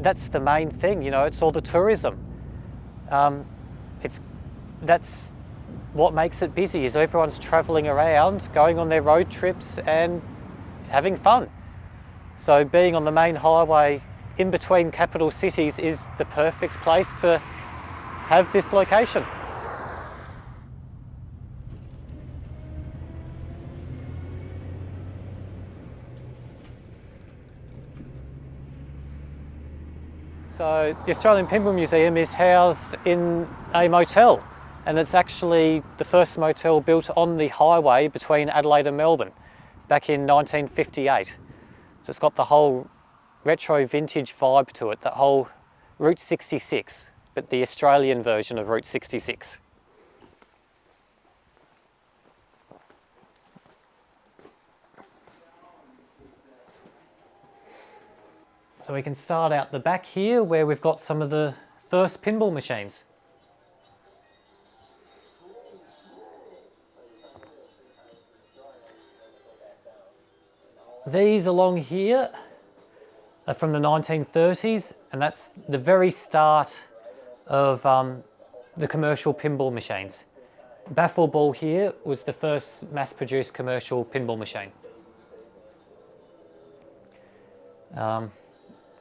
that's the main thing, you know, it's all the tourism. That's what makes it busy, is everyone's travelling around, going on their road trips and having fun. So being on the main highway in between capital cities is the perfect place to have this location. So the Australian Pinball Museum is housed in a motel, and it's actually the first motel built on the highway between Adelaide and Melbourne back in 1958. So it's got the whole retro vintage vibe to it, that whole Route 66, but the Australian version of Route 66. So we can start out the back here where we've got some of the first pinball machines. These along here are from the 1930s, and that's the very start of the commercial pinball machines. Baffle Ball here was the first mass-produced commercial pinball machine.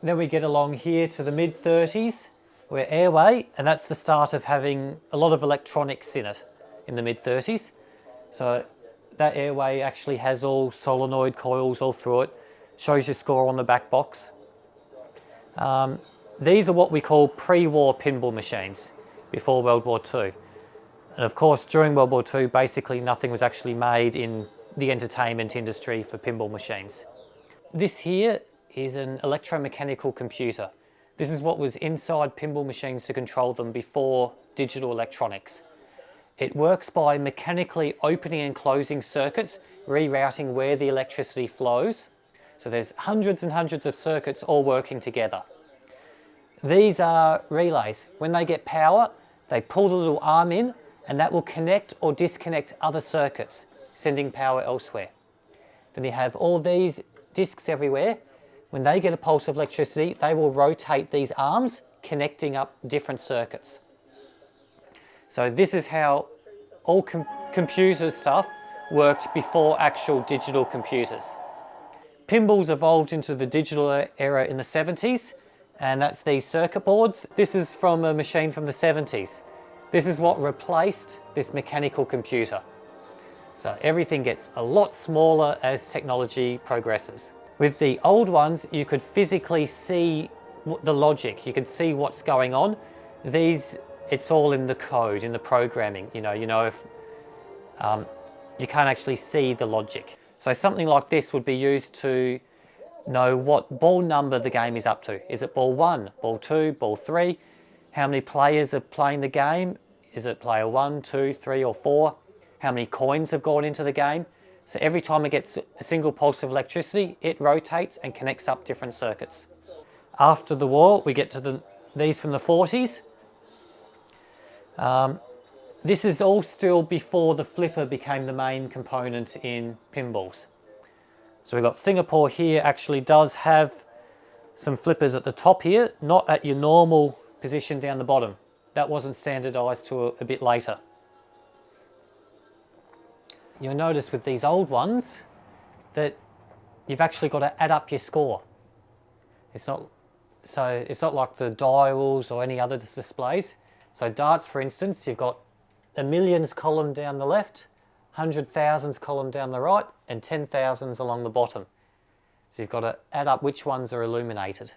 Then we get along here to the mid-30s, where Airway, and that's the start of having a lot of electronics in it in the mid-30s. So that Airway actually has all solenoid coils all through it, shows your score on the back box. These are what we call pre-war pinball machines, before World War II. And of course, during World War II, basically nothing was actually made in the entertainment industry for pinball machines. This here is an electromechanical computer. This is what was inside pinball machines to control them before digital electronics. It works by mechanically opening and closing circuits, rerouting where the electricity flows. So there's hundreds and hundreds of circuits all working together. These are relays. When they get power, they pull the little arm in, and that will connect or disconnect other circuits, sending power elsewhere. Then you have all these discs everywhere. When they get a pulse of electricity, they will rotate these arms, connecting up different circuits. So this is how all computer stuff worked before actual digital computers. Pinballs evolved into the digital era in the 70s, and that's these circuit boards. This is from a machine from the 70s. This is what replaced this mechanical computer. So everything gets a lot smaller as technology progresses. With the old ones, you could physically see the logic. You could see what's going on. These, it's all in the code, in the programming. You know if you can't actually see the logic. So something like this would be used to know what ball number the game is up to. Is it ball 1, ball 2, ball 3? How many players are playing the game? Is it player 1, 2, 3 or 4? How many coins have gone into the game? So every time it gets a single pulse of electricity, it rotates and connects up different circuits. After the war, we get to these from the 40s. This is all still before the flipper became the main component in pinballs. So we've got Singapore here actually does have some flippers at the top here, not at your normal position down the bottom. That wasn't standardized till a bit later. You'll notice with these old ones that you've actually got to add up your score. It's not like the dials or any other displays. So darts, for instance, you've got a millions column down the left, 100,000s column down the right, and 10,000s along the bottom. So you've got to add up which ones are illuminated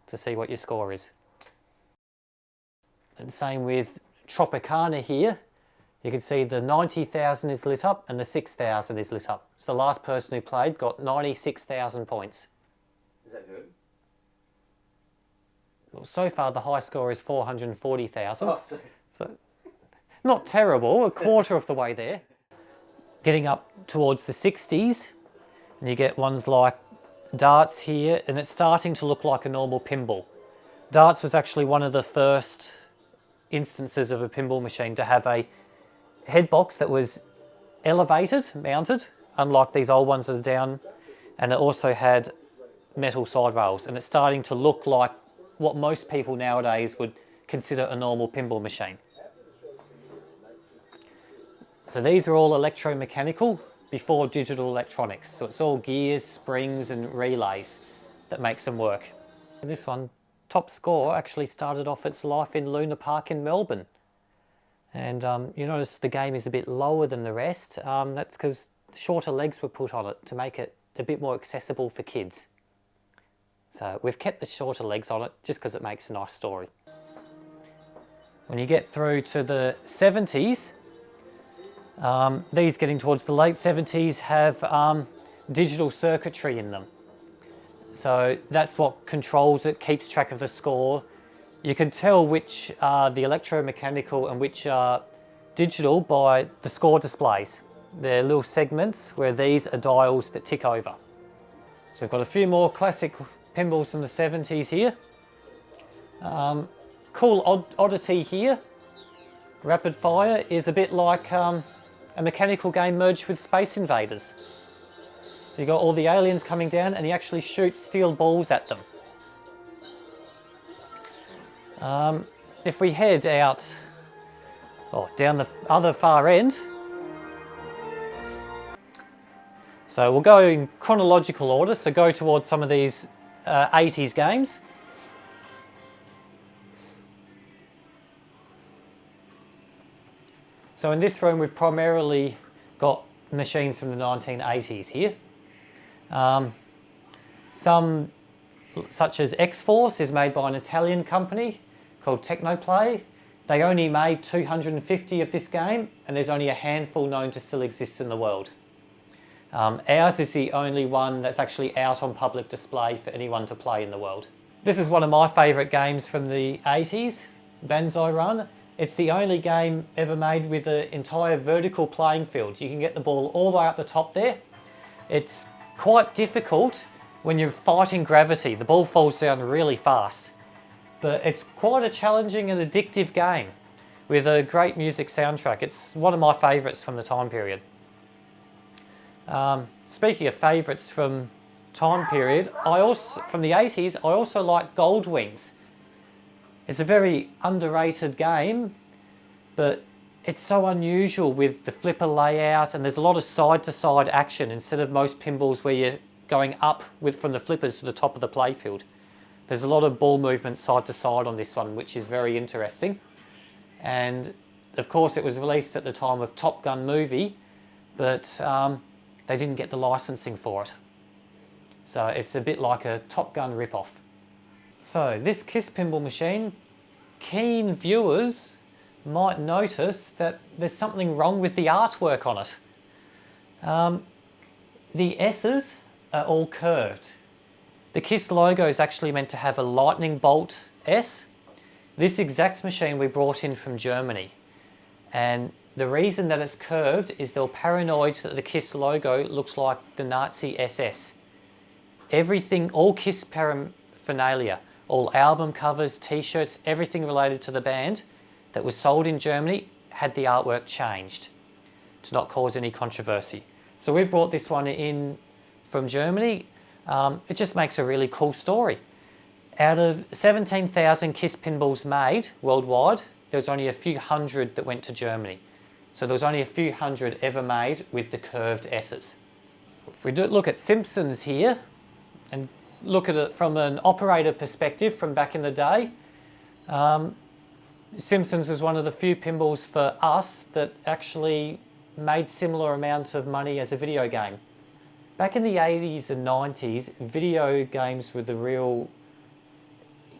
to see what your score is. And same with Tropicana here. You can see the 90,000 is lit up and the 6,000 is lit up. So the last person who played got 96,000 points. Is that good? Well, so far the high score is 440,000. Oh, sorry. So not terrible, a quarter of the way there. Getting up towards the 60s, and you get ones like darts here, and it's starting to look like a normal pinball. Darts was actually one of the first instances of a pinball machine to have a head box that was elevated, mounted, unlike these old ones that are down, and it also had metal side rails, and it's starting to look like what most people nowadays would consider a normal pinball machine. So these are all electromechanical before digital electronics. So it's all gears, springs and relays that makes them work. And this one, Top Score, actually started off its life in Luna Park in Melbourne. And you notice the game is a bit lower than the rest. That's because shorter legs were put on it to make it a bit more accessible for kids. So we've kept the shorter legs on it just because it makes a nice story. When you get through to the 70s, these getting towards the late 70s have digital circuitry in them. So that's what controls it, keeps track of the score. You can tell which are the electromechanical and which are digital by the score displays. They're little segments where these are dials that tick over. So I've got a few more classic pinballs from the 70s here. Cool oddity here. Rapid Fire is a bit like a mechanical game merged with Space Invaders. So you've got all the aliens coming down and you actually shoot steel balls at them. If we head out, down the other far end, so we'll go in chronological order, so go towards some of these 80s games. So in this room we've primarily got machines from the 1980s here. Some, such as X-Force, is made by an Italian company called Technoplay. They only made 250 of this game, and there's only a handful known to still exist in the world. Ours is the only one that's actually out on public display for anyone to play in the world. This is one of my favourite games from the 80s, Banzai Run. It's the only game ever made with an entire vertical playing field. You can get the ball all the way up the top there. It's quite difficult when you're fighting gravity. The ball falls down really fast. But it's quite a challenging and addictive game with a great music soundtrack. It's one of my favourites from the time period. Speaking of favourites from time period, from the 80s, I also like Gold Wings. It's a very underrated game, but it's so unusual with the flipper layout, and there's a lot of side-to-side action instead of most pinballs where you're going up from the flippers to the top of the playfield. There's a lot of ball movement side to side on this one, which is very interesting. And of course it was released at the time of Top Gun movie, but they didn't get the licensing for it. So it's a bit like a Top Gun rip-off. So this KISS pinball machine, keen viewers might notice that there's something wrong with the artwork on it. The S's are all curved. The KISS logo is actually meant to have a lightning bolt S. This exact machine we brought in from Germany. And the reason that it's curved is they were paranoid that the KISS logo looks like the Nazi SS. Everything, all KISS paraphernalia, all album covers, t-shirts, everything related to the band that was sold in Germany had the artwork changed to not cause any controversy. So we brought this one in from Germany. It just makes a really cool story. Out of 17,000 KISS pinballs made worldwide, there was only a few hundred that went to Germany. So there was only a few hundred ever made with the curved S's. If we look at Simpsons here and look at it from an operator perspective from back in the day, Simpsons was one of the few pinballs for us that actually made similar amounts of money as a video game. Back in the 80s and 90s, video games were the real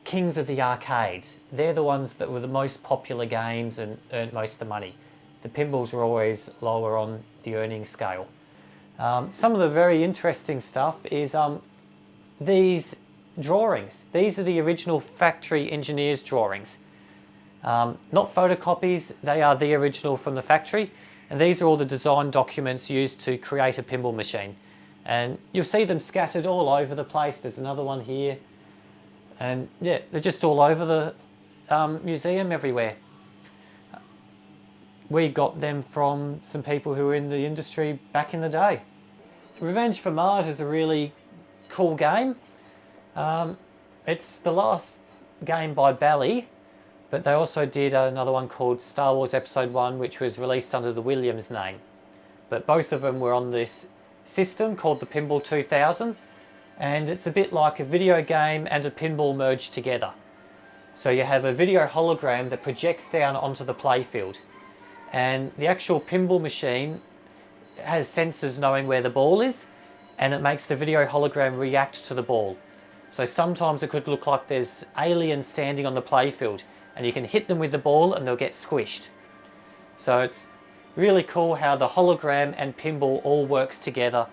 kings of the arcades. They're the ones that were the most popular games and earned most of the money. The pinballs were always lower on the earning scale. Some of the very interesting stuff is these drawings. These are the original factory engineers' drawings. Not photocopies, they are the original from the factory. And these are all the design documents used to create a pinball machine. And you'll see them scattered all over the place. There's another one here. And yeah, they're just all over the museum everywhere. We got them from some people who were in the industry back in the day. Revenge for Mars is a really cool game. It's the last game by Bally, but they also did another one called Star Wars Episode 1, which was released under the Williams name. But both of them were on this system called the Pinball 2000, and it's a bit like a video game and a pinball merged together. So you have a video hologram that projects down onto the playfield, and the actual pinball machine has sensors knowing where the ball is, and it makes the video hologram react to the ball. So sometimes it could look like there's aliens standing on the playfield, and you can hit them with the ball and they'll get squished. So it's really cool how the hologram and pinball all works together.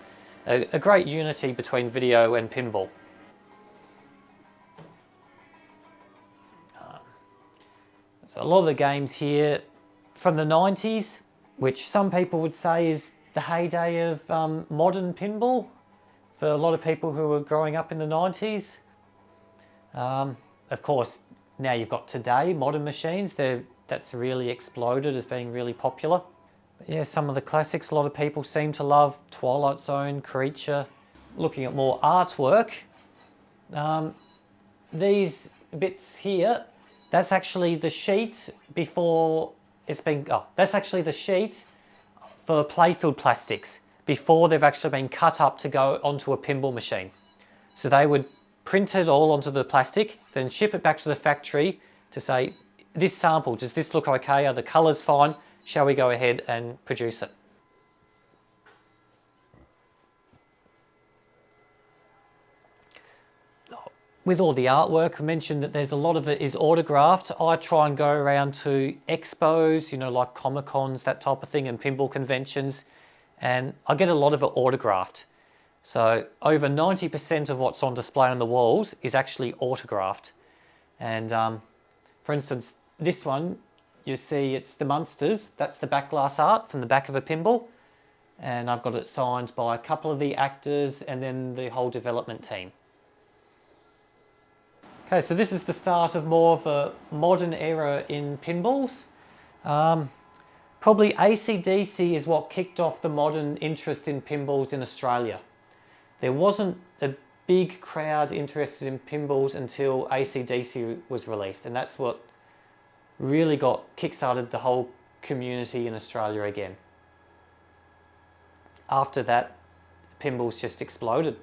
A great unity between video and pinball. So a lot of the games here from the 90s, which some people would say is the heyday of modern pinball for a lot of people who were growing up in the 90s. Of course, now you've got today modern machines. That's really exploded as being really popular. But yeah, some of the classics a lot of people seem to love: Twilight Zone, Creature. Looking at more artwork, these bits here, that's actually the sheet before it's been, that's actually the sheet for playfield plastics before they've actually been cut up to go onto a pinball machine. So they would print it all onto the plastic, then ship it back to the factory to say, this sample, does this look okay? Are the colours fine? Shall we go ahead and produce it? With all the artwork, I mentioned that there's a lot of it is autographed. I try and go around to expos, you know, like Comic Cons, that type of thing, and pinball conventions, and I get a lot of it autographed. So over 90% of what's on display on the walls is actually autographed. And for instance, this one, you see it's the Munsters. That's the back glass art from the back of a pinball. And I've got it signed by a couple of the actors and then the whole development team. Okay, so this is the start of more of a modern era in pinballs. Probably AC/DC is what kicked off the modern interest in pinballs in Australia. There wasn't a big crowd interested in pinballs until AC/DC was released, and that's what really kick-started the whole community in Australia again. After that, pinballs just exploded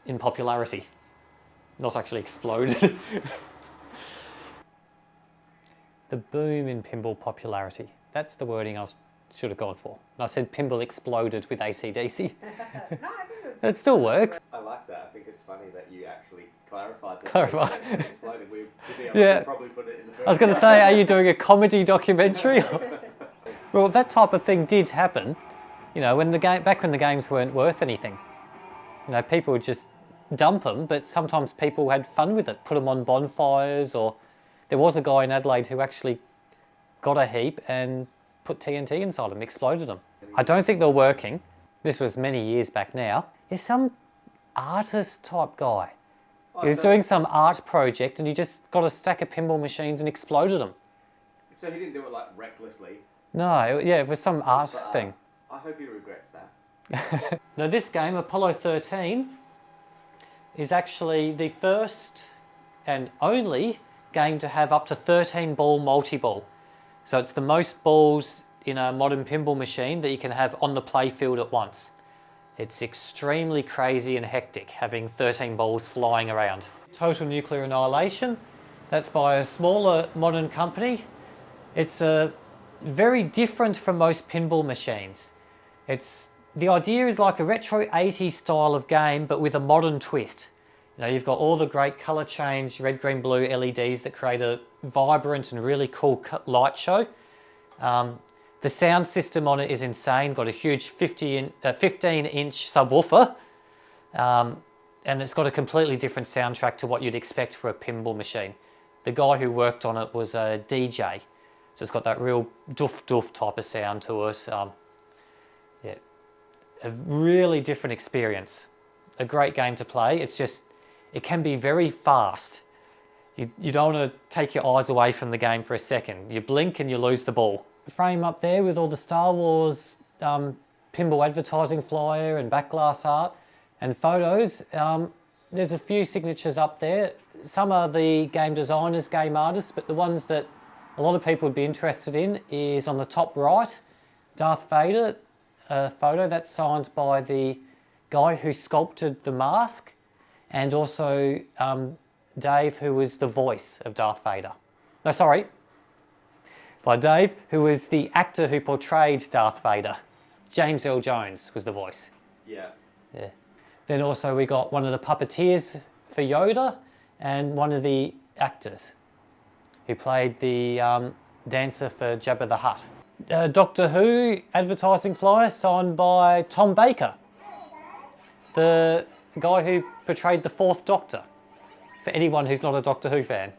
in popularity. Not actually exploded. The boom in pinball popularity. That's the wording I should have gone for. I said pinball exploded with AC/DC. No, I think It still works. I like that. I think it's funny that you actually clarified that. Clarify. Exploded. We'd be able Yeah. to probably put it in the first. I was going to say, are you doing a comedy documentary? Well, that type of thing did happen. You know, back when the games weren't worth anything. You know, people would just dump them, but sometimes people had fun with it, put them on bonfires, or there was a guy in Adelaide who actually got a heap and put TNT inside them, exploded them. I don't think they're working. This was many years back now. Is some artist type guy. He was doing some art project and he just got a stack of pinball machines and exploded them. So he didn't do it like recklessly. No, yeah, it was some art thing. I hope he regrets that. Now this game, Apollo 13, is actually the first and only game to have up to 13 ball multi-ball. So it's the most balls in a modern pinball machine that you can have on the playfield at once. It's extremely crazy and hectic having 13 balls flying around. Total Nuclear Annihilation, that's by a smaller modern company. It's very different from most pinball machines. The idea is like a retro 80s style of game, but with a modern twist. You know, you've got all the great color change, red, green, blue LEDs that create a vibrant and really cool light show. The sound system on it is insane. Got a huge 15-inch subwoofer, and it's got a completely different soundtrack to what you'd expect for a pinball machine. The guy who worked on it was a DJ, so it's got that real doof type of sound to it. Yeah, a really different experience. A great game to play. It's just, it can be very fast. You don't want to take your eyes away from the game for a second. You blink and you lose the ball. The frame up there with all the Star Wars pinball advertising flyer and back glass art and photos. There's a few signatures up there. Some are the game designers, game artists, but the ones that a lot of people would be interested in is on the top right, Darth Vader photo. That's signed by the guy who sculpted the mask, and also Dave, who was the voice of Darth Vader. No, sorry, by Dave, who was the actor who portrayed Darth Vader. James Earl Jones was the voice. Yeah. Yeah. Then also we got one of the puppeteers for Yoda and one of the actors who played the dancer for Jabba the Hutt. Doctor Who advertising flyer signed by Tom Baker, the guy who portrayed the Fourth Doctor, for anyone who's not a Doctor Who fan.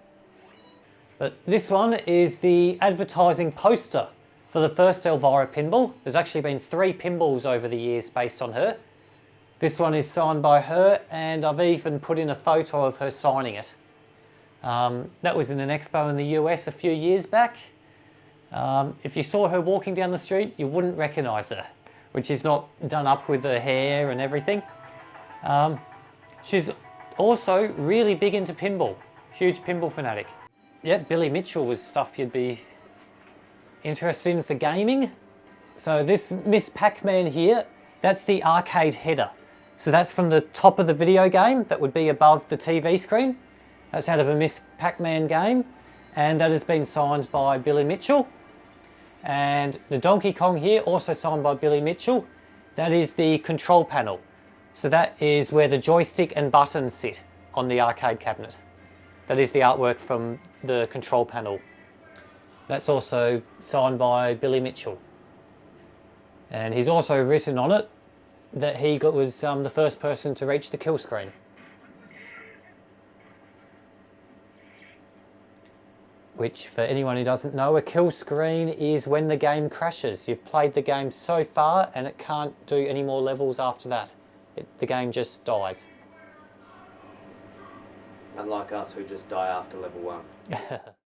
But this one is the advertising poster for the first Elvira pinball. There's actually been 3 pinballs over the years based on her. This one is signed by her, and I've even put in a photo of her signing it. That was in an expo in the US a few years back. If you saw her walking down the street, you wouldn't recognise her, which is not done up with her hair and everything. She's also really big into pinball, huge pinball fanatic. Yeah, Billy Mitchell was stuff you'd be interested in for gaming. So this Miss Pac-Man here, that's the arcade header. So that's from the top of the video game that would be above the TV screen. That's out of a Miss Pac-Man game, and that has been signed by Billy Mitchell. And the Donkey Kong here, also signed by Billy Mitchell. That is the control panel. So that is where the joystick and buttons sit on the arcade cabinet. That is the artwork from the control panel. That's also signed by Billy Mitchell. And he's also written on it that he was the first person to reach the kill screen. Which, for anyone who doesn't know, a kill screen is when the game crashes. You've played the game so far and it can't do any more levels after that. The game just dies. Unlike us who just die after level 1.